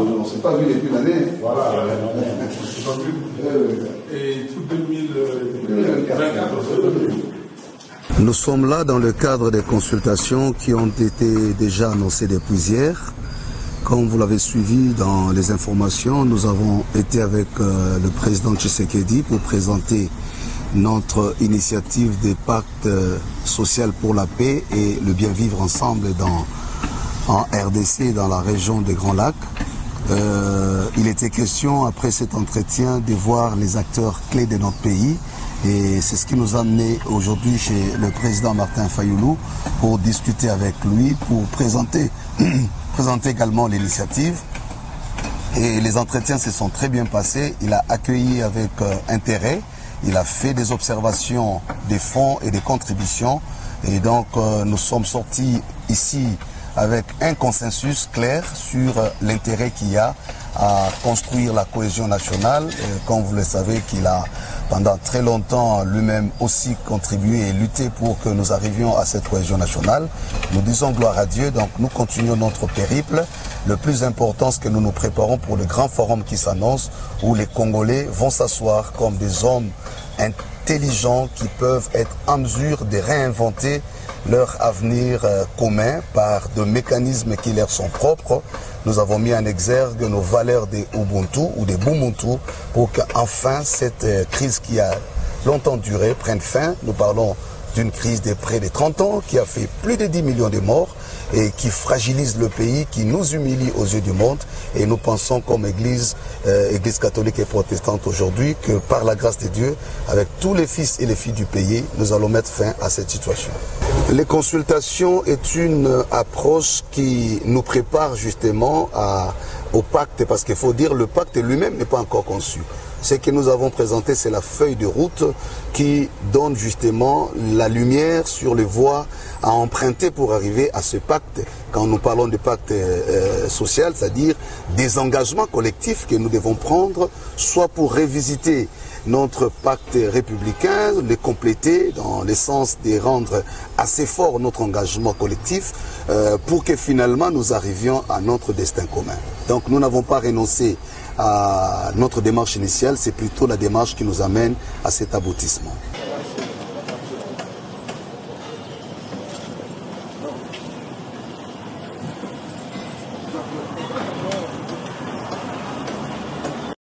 on ne s'est pas vu depuis l'année. Voilà, et tout 2024. Nous sommes là dans le cadre des consultations qui ont été déjà annoncées depuis hier. Comme vous l'avez suivi dans les informations, nous avons été avec le président Tshisekedi pour présenter notre initiative des pactes social pour la paix et le bien vivre ensemble en RDC, dans la région des Grands Lacs. Il était question, après cet entretien, de voir les acteurs clés de notre pays. Et c'est ce qui nous a amené aujourd'hui chez le président Martin Fayulu pour discuter avec lui, pour présenter également l'initiative. Et les entretiens se sont très bien passés. Il a accueilli avec intérêt. Il a fait des observations des fonds et des contributions. Et donc nous sommes sortis ici avec un consensus clair sur l'intérêt qu'il y a à construire la cohésion nationale. Et comme vous le savez, qu'il a pendant très longtemps lui-même aussi contribué et lutté pour que nous arrivions à cette cohésion nationale. Nous disons gloire à Dieu, donc nous continuons notre périple. Le plus important, c'est que nous nous préparons pour le grand forum qui s'annonce, où les Congolais vont s'asseoir comme des hommes intelligents qui peuvent être en mesure de réinventer leur avenir commun par des mécanismes qui leur sont propres. Nous avons mis en exergue nos valeurs des Ubuntu ou des Bumuntu pour qu'enfin cette crise qui a longtemps duré prenne fin. Nous parlons d'une crise de près de 30 ans qui a fait plus de 10 millions de morts et qui fragilise le pays, qui nous humilie aux yeux du monde. Et nous pensons comme Église catholique et protestante aujourd'hui que par la grâce de Dieu, avec tous les fils et les filles du pays, nous allons mettre fin à cette situation. Les consultations est une approche qui nous prépare justement au pacte, parce qu'il faut dire le pacte lui-même n'est pas encore conçu. Ce que nous avons présenté, c'est la feuille de route qui donne justement la lumière sur les voies à emprunter pour arriver à ce pacte. Quand nous parlons de pacte social, c'est-à-dire des engagements collectifs que nous devons prendre, soit pour révisiter notre pacte républicain, le compléter dans le sens de rendre assez fort notre engagement collectif pour que finalement nous arrivions à notre destin commun. Donc nous n'avons pas renoncé à notre démarche initiale, c'est plutôt la démarche qui nous amène à cet aboutissement.